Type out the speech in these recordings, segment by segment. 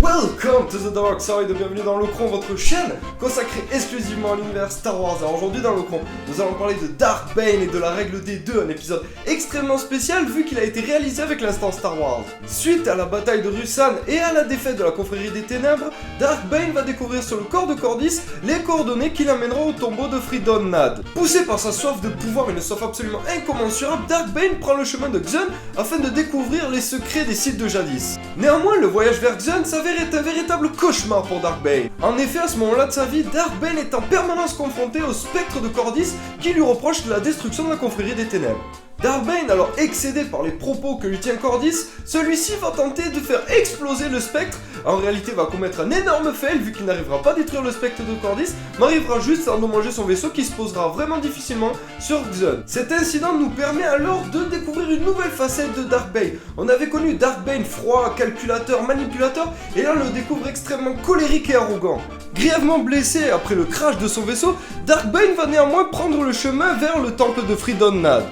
Welcome to the Dark Side, bienvenue dans Locron, votre chaîne consacrée exclusivement à l'univers Star Wars. Alors aujourd'hui dans Locron, nous allons parler de Dark Bane et de la règle des deux, un épisode extrêmement spécial vu qu'il a été réalisé avec l'instant Star Wars. Suite à la bataille de Ruusan et à la défaite de la confrérie des ténèbres, Dark Bane va découvrir sur le corps de Cordis les coordonnées qui l'amèneront au tombeau de Freedon Nad. Poussé par sa soif de pouvoir, une soif absolument incommensurable, Dark Bane prend le chemin de Xun afin de découvrir les secrets des sites de jadis. Néanmoins, le voyage vers Xun s'avère être un véritable cauchemar pour Dark Bane. En effet, à ce moment-là de sa vie, Dark Bane est en permanence confronté au spectre de Cordis qui lui reproche la destruction de la confrérie des ténèbres. Dark Bane, alors excédé par les propos que lui tient Cordis, celui-ci va tenter de faire exploser le spectre. En réalité, va commettre un énorme fail vu qu'il n'arrivera pas à détruire le spectre de Cordis, mais arrivera juste à endommager son vaisseau qui se posera vraiment difficilement sur Xun. Cet incident nous permet alors de découvrir une nouvelle facette de Dark Bane. On avait connu Dark Bane froid, calculateur, manipulateur, et là on le découvre extrêmement colérique et arrogant. Grièvement blessé après le crash de son vaisseau, Dark Bane va néanmoins prendre le chemin vers le temple de Freedon Nad.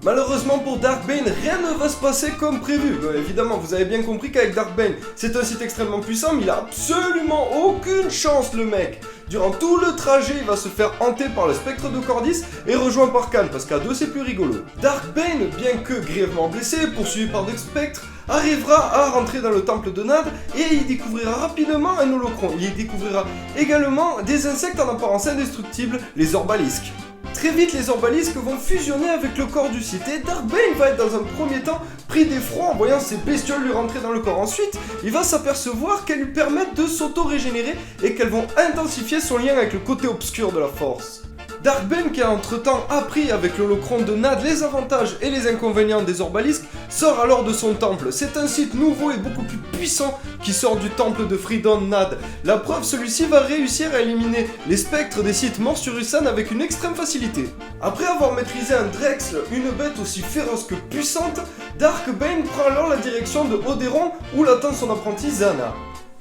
Malheureusement pour Dark Bane, rien ne va se passer comme prévu. Évidemment, vous avez bien compris qu'avec Dark Bane, c'est un site extrêmement puissant, mais il a absolument aucune chance le mec. Durant tout le trajet, il va se faire hanter par le spectre de Cordis et rejoint par Khan, parce qu'à deux c'est plus rigolo. Dark Bane, bien que grièvement blessé, poursuivi par deux spectres, arrivera à rentrer dans le temple de Nad et il découvrira rapidement un holocron. Il y découvrira également des insectes en apparence indestructibles, les orbalisques. Très vite, les orbalisques vont fusionner avec le corps du site et Dark Bane va être dans un premier temps pris d'effroi en voyant ces bestioles lui rentrer dans le corps. Ensuite, il va s'apercevoir qu'elles lui permettent de s'auto-régénérer et qu'elles vont intensifier son lien avec le côté obscur de la force. Dark Bane, qui a entre-temps appris avec l'holocron de Nad les avantages et les inconvénients des orbalisques, sort alors de son temple. C'est un site nouveau et beaucoup plus puissant qui sort du temple de Freedon Nad. La preuve, celui-ci va réussir à éliminer les spectres des sites morts sur Ruusan avec une extrême facilité. Après avoir maîtrisé un Drexl, une bête aussi féroce que puissante, Dark Bane prend alors la direction de Oderon où l'attend son apprenti Zana.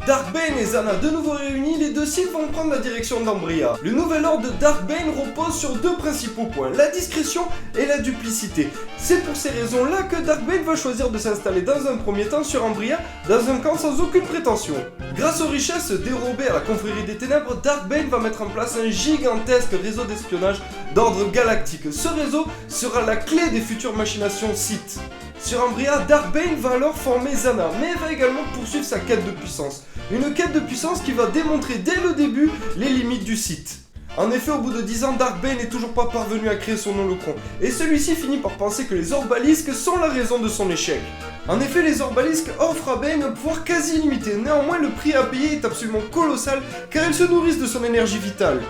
Dark Bane et Zana de nouveau réunis, les deux sites vont prendre la direction d'Ambria. Le nouvel ordre de Dark Bane repose sur deux principaux points, la discrétion et la duplicité. C'est pour ces raisons-là que Dark Bane va choisir de s'installer dans un premier temps sur Ambria, dans un camp sans aucune prétention. Grâce aux richesses dérobées à la confrérie des ténèbres, Dark Bane va mettre en place un gigantesque réseau d'espionnage d'ordre galactique. Ce réseau sera la clé des futures machinations Sith. Sur Ambria, Dark Bane va alors former Zana, mais va également poursuivre sa quête de puissance. Une quête de puissance qui va démontrer dès le début les limites du site. En effet, au bout de 10 ans, Dark Bane n'est toujours pas parvenu à créer son holocron, et celui-ci finit par penser que les orbalisques sont la raison de son échec. En effet, les orbalisques offrent à Bane un pouvoir quasi illimité, néanmoins le prix à payer est absolument colossal car ils se nourrissent de son énergie vitale.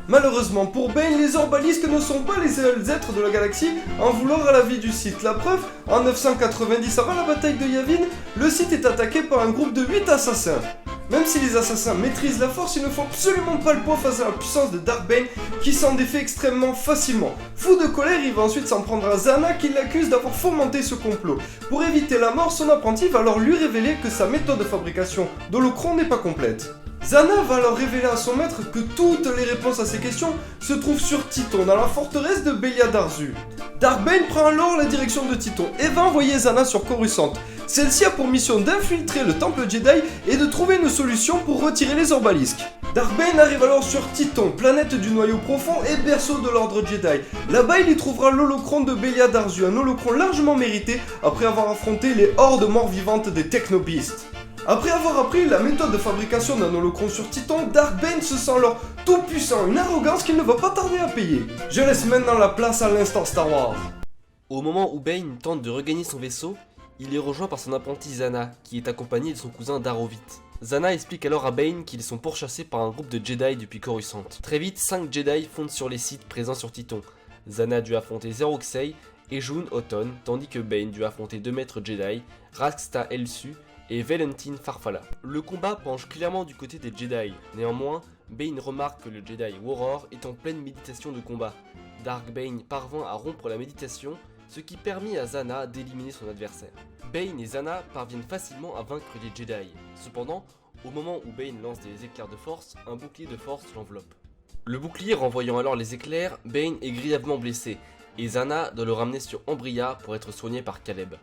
Malheureusement pour Bane, les orbalisques ne sont pas les seuls êtres de la galaxie en vouloir à la vie du site. La preuve, en 990 avant la bataille de Yavin, le site est attaqué par un groupe de 8 assassins. Même si les assassins maîtrisent la force, ils ne font absolument pas le poids face à la puissance de Dark Bane qui s'en défait extrêmement facilement. Fou de colère, il va ensuite s'en prendre à Zana qui l'accuse d'avoir fomenté ce complot. Pour éviter la mort, son apprenti va alors lui révéler que sa méthode de fabrication d'holocron n'est pas complète. Zana va alors révéler à son maître que toutes les réponses à ses questions se trouvent sur Titon, dans la forteresse de Belia Darzu. Dark Bane prend alors la direction de Titon et va envoyer Zana sur Coruscant. Celle-ci a pour mission d'infiltrer le temple Jedi et de trouver une solution pour retirer les orbalisques. Dark Bane arrive alors sur Titon, planète du noyau profond et berceau de l'ordre Jedi. Là-bas, il y trouvera l'holocron de Belia Darzu, un holocron largement mérité après avoir affronté les hordes mort-vivantes des Technobeasts. Après avoir appris la méthode de fabrication d'un holocron sur Titon, Dark Bane se sent alors tout puissant, une arrogance qu'il ne va pas tarder à payer. Je laisse maintenant la place à l'instant Star Wars. Au moment où Bane tente de regagner son vaisseau, il est rejoint par son apprenti Zana, qui est accompagné de son cousin Darovit. Zana explique alors à Bane qu'ils sont pourchassés par un groupe de Jedi depuis Coruscant. Très vite, 5 Jedi fondent sur les sites présents sur Titon. Zana dut affronter Zero Xay et Jun Auton, tandis que Bane dut affronter 2 maîtres Jedi, Raxta Elsu et Valentine Farfalla. Le combat penche clairement du côté des Jedi. Néanmoins, Bane remarque que le Jedi Waror est en pleine méditation de combat. Dark Bane parvint à rompre la méditation, ce qui permit à Zana d'éliminer son adversaire. Bane et Zana parviennent facilement à vaincre les Jedi. Cependant, au moment où Bane lance des éclairs de force, un bouclier de force l'enveloppe. Le bouclier renvoyant alors les éclairs, Bane est grièvement blessé, et Zana doit le ramener sur Ambria pour être soigné par Caleb.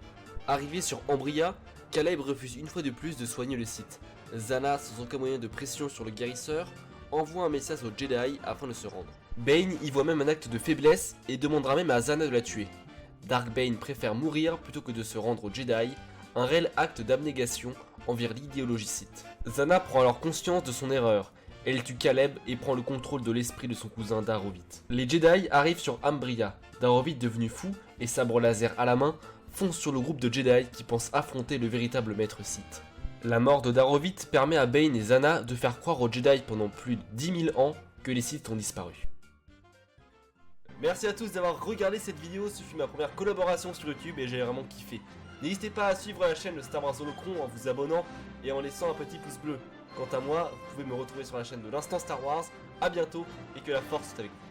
Arrivé sur Ambria, Caleb refuse une fois de plus de soigner le site. Zana, sans aucun moyen de pression sur le guérisseur, envoie un message aux Jedi afin de se rendre. Bane y voit même un acte de faiblesse et demandera même à Zana de la tuer. Dark Bane préfère mourir plutôt que de se rendre aux Jedi, un réel acte d'abnégation envers l'idéologie Sith. Zana prend alors conscience de son erreur. Elle tue Caleb et prend le contrôle de l'esprit de son cousin Darovith. Les Jedi arrivent sur Ambria. Darovith, devenu fou et sabre laser à la main, fonce sur le groupe de Jedi qui pensent affronter le véritable maître Sith. La mort de Darovith permet à Bane et Zana de faire croire aux Jedi pendant plus de 10 000 ans que les Sith ont disparu. Merci à tous d'avoir regardé cette vidéo, ce fut ma première collaboration sur YouTube et j'ai vraiment kiffé. N'hésitez pas à suivre la chaîne de Star Wars Holocron en vous abonnant et en laissant un petit pouce bleu. Quant à moi, vous pouvez me retrouver sur la chaîne de l'Instant Star Wars. A bientôt et que la force soit avec vous.